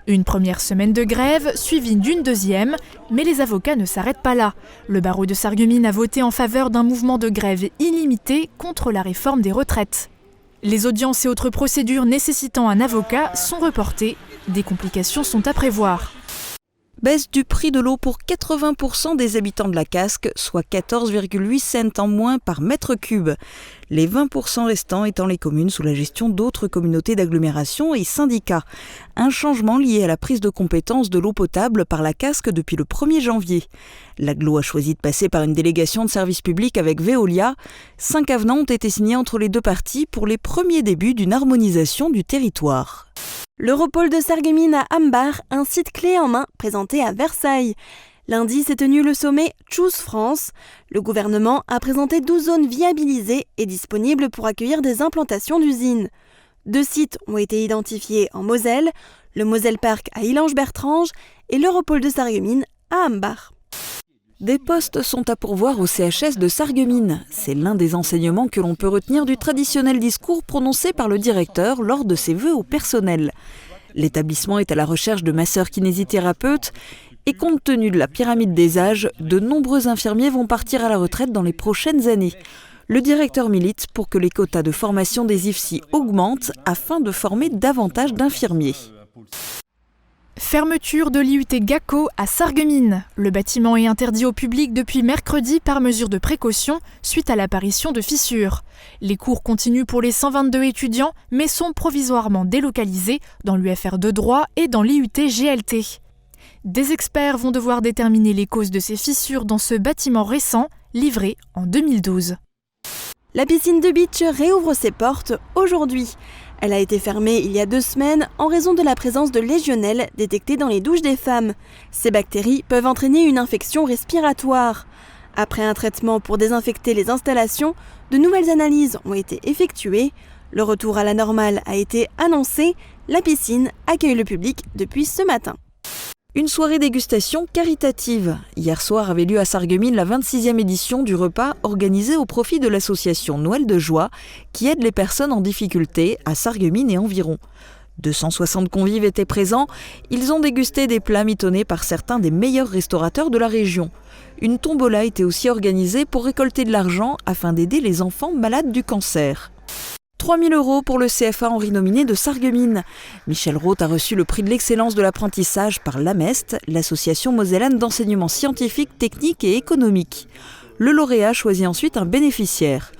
Une première semaine de grève, suivie d'une deuxième, mais les avocats ne s'arrêtent pas là. Le barreau de Sarreguemines a voté en faveur d'un mouvement de grève illimité contre la réforme des retraites. Les audiences et autres procédures nécessitant un avocat sont reportées. Des complications sont à prévoir. Baisse du prix de l'eau pour 80% des habitants de la Casque, soit 14,8 cents en moins par mètre cube. Les 20% restants étant les communes sous la gestion d'autres communautés d'agglomération et syndicats. Un changement lié à la prise de compétence de l'eau potable par la Casque depuis le 1er janvier. L'agglo a choisi de passer par une délégation de service public avec Veolia. 5 avenants ont été signés entre les deux parties pour les premiers débuts d'une harmonisation du territoire. L'Europole de Sarreguemines à Ambach, un site clé en main présenté à Versailles. Lundi s'est tenu le sommet Choose France. Le gouvernement a présenté 12 zones viabilisées et disponibles pour accueillir des implantations d'usines. 2 sites ont été identifiés en Moselle, le Moselle Park à Illange-Bertrange et l'Europole de Sarreguemines à Ambach. Des postes sont à pourvoir au CHS de Sarreguemines. C'est l'un des enseignements que l'on peut retenir du traditionnel discours prononcé par le directeur lors de ses vœux au personnel. L'établissement est à la recherche de masseurs-kinésithérapeutes et compte tenu de la pyramide des âges, de nombreux infirmiers vont partir à la retraite dans les prochaines années. Le directeur milite pour que les quotas de formation des IFSI augmentent afin de former davantage d'infirmiers. Fermeture de l'IUT GACO à Sarreguemines. Le bâtiment est interdit au public depuis mercredi par mesure de précaution suite à l'apparition de fissures. Les cours continuent pour les 122 étudiants mais sont provisoirement délocalisés dans l'UFR de droit et dans l'IUT GLT. Des experts vont devoir déterminer les causes de ces fissures dans ce bâtiment récent, livré en 2012. La piscine de beach réouvre ses portes aujourd'hui. Elle a été fermée il y a 2 semaines en raison de la présence de légionelles détectées dans les douches des femmes. Ces bactéries peuvent entraîner une infection respiratoire. Après un traitement pour désinfecter les installations, de nouvelles analyses ont été effectuées. Le retour à la normale a été annoncé. La piscine accueille le public depuis ce matin. Une soirée dégustation caritative. Hier soir avait lieu à Sarreguemines la 26e édition du repas organisé au profit de l'association Noël de Joie qui aide les personnes en difficulté à Sarreguemines et environ. 260 convives étaient présents. Ils ont dégusté des plats mitonnés par certains des meilleurs restaurateurs de la région. Une tombola était aussi organisée pour récolter de l'argent afin d'aider les enfants malades du cancer. 3 000 € pour le CFA Henri Nominé de Sarreguemines. Michel Roth a reçu le prix de l'excellence de l'apprentissage par l'AMEST, l'association mosellane d'enseignement scientifique, technique et économique. Le lauréat choisit ensuite un bénéficiaire.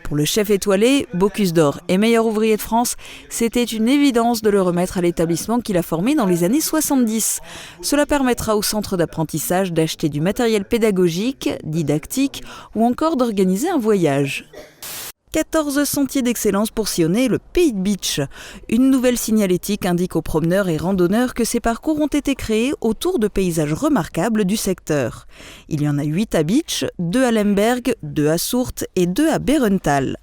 Pour le chef étoilé, Bocuse d'Or et meilleur ouvrier de France, c'était une évidence de le remettre à l'établissement qu'il a formé dans les années 70. Cela permettra au centre d'apprentissage d'acheter du matériel pédagogique, didactique ou encore d'organiser un voyage. 14 sentiers d'excellence pour sillonner le Pays de Beach. Une nouvelle signalétique indique aux promeneurs et randonneurs que ces parcours ont été créés autour de paysages remarquables du secteur. Il y en a 8 à Beach, 2 à Lemberg, 2 à Sourtes et 2 à Bérenthal.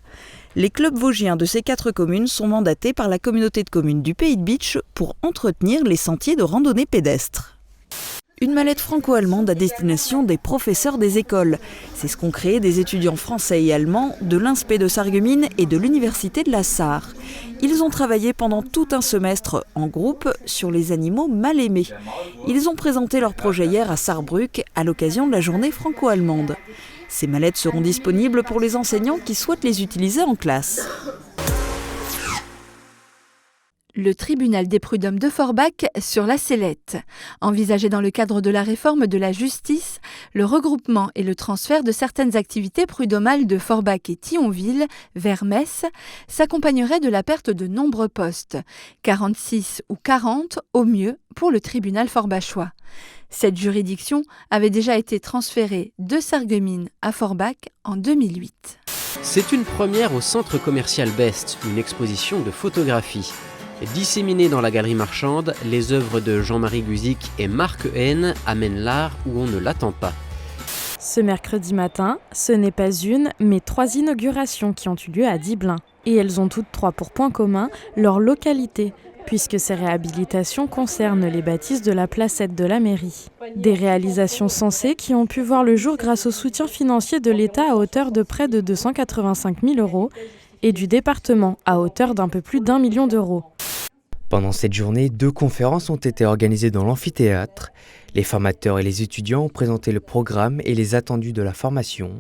Les clubs vosgiens de ces 4 communes sont mandatés par la communauté de communes du Pays de Beach pour entretenir les sentiers de randonnée pédestre. Une mallette franco-allemande à destination des professeurs des écoles. C'est ce qu'ont créé des étudiants français et allemands de l'INSPE de Sarreguemines et de l'Université de la Sarre. Ils ont travaillé pendant tout un semestre en groupe sur les animaux mal aimés. Ils ont présenté leur projet hier à Sarrebruck à l'occasion de la journée franco-allemande. Ces mallettes seront disponibles pour les enseignants qui souhaitent les utiliser en classe. Le tribunal des prud'hommes de Forbach sur la sellette. Envisagé dans le cadre de la réforme de la justice, le regroupement et le transfert de certaines activités prud'homales de Forbach et Thionville vers Metz s'accompagnerait de la perte de nombreux postes, 46 ou 40 au mieux pour le tribunal forbachois. Cette juridiction avait déjà été transférée de Sarreguemines à Forbach en 2008. C'est une première au centre commercial Best, une exposition de photographie. Disséminées dans la galerie marchande, les œuvres de Jean-Marie Guzik et Marc Haine amènent l'art où on ne l'attend pas. Ce mercredi matin, ce n'est pas une, mais 3 inaugurations qui ont eu lieu à Diblin. Et elles ont toutes 3 pour point commun leur localité. puisque ces réhabilitations concernent les bâtisses de la placette de la mairie. Des réalisations sensées qui ont pu voir le jour grâce au soutien financier de l'État à hauteur de près de 285 000 € et du département à hauteur d'un peu plus d'1 million d'euros. Pendant cette journée, 2 conférences ont été organisées dans l'amphithéâtre. Les formateurs et les étudiants ont présenté le programme et les attendus de la formation.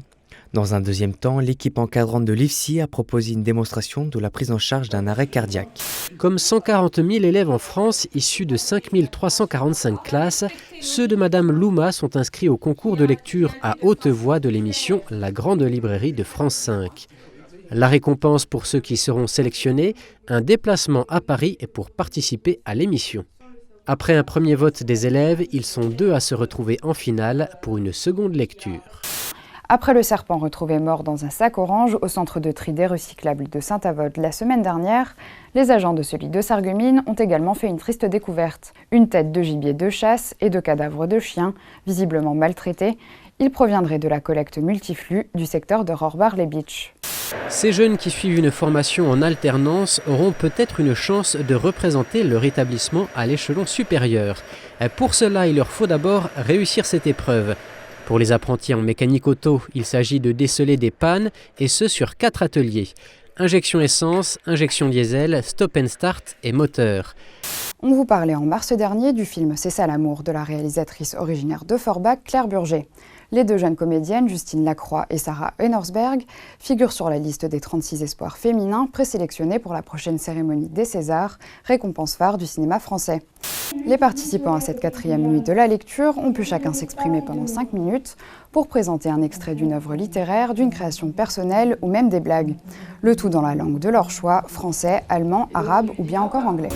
Dans un deuxième temps, l'équipe encadrante de l'IFSI a proposé une démonstration de la prise en charge d'un arrêt cardiaque. Comme 140 000 élèves en France, issus de 5 345 classes, ceux de Madame Louma sont inscrits au concours de lecture à haute voix de l'émission La Grande Librairie de France 5. La récompense pour ceux qui seront sélectionnés, un déplacement à Paris pour participer à l'émission. Après un premier vote des élèves, ils sont 2 à se retrouver en finale pour une seconde lecture. Après le serpent retrouvé mort dans un sac orange au centre de tri des recyclables de Saint-Avold la semaine dernière, les agents de celui de Sarreguemines ont également fait une triste découverte. Une tête de gibier de chasse et 2 cadavres de chiens, visiblement maltraités. Ils proviendraient de la collecte multiflux du secteur de Rohrbach-les-Beach. Ces jeunes qui suivent une formation en alternance auront peut-être une chance de représenter leur établissement à l'échelon supérieur. Pour cela, il leur faut d'abord réussir cette épreuve. Pour les apprentis en mécanique auto, il s'agit de déceler des pannes, et ce sur 4 ateliers. Injection essence, injection diesel, stop and start et moteur. On vous parlait en mars dernier du film C'est ça l'amour de la réalisatrice originaire de Forbach, Claire Burger. Les 2 jeunes comédiennes, Justine Lacroix et Sarah Heunersberg, figurent sur la liste des 36 espoirs féminins présélectionnés pour la prochaine cérémonie des Césars, récompense phare du cinéma français. Les participants à cette 4e nuit de la lecture ont pu chacun s'exprimer pendant 5 minutes pour présenter un extrait d'une œuvre littéraire, d'une création personnelle ou même des blagues. Le tout dans la langue de leur choix, français, allemand, arabe ou bien encore anglais.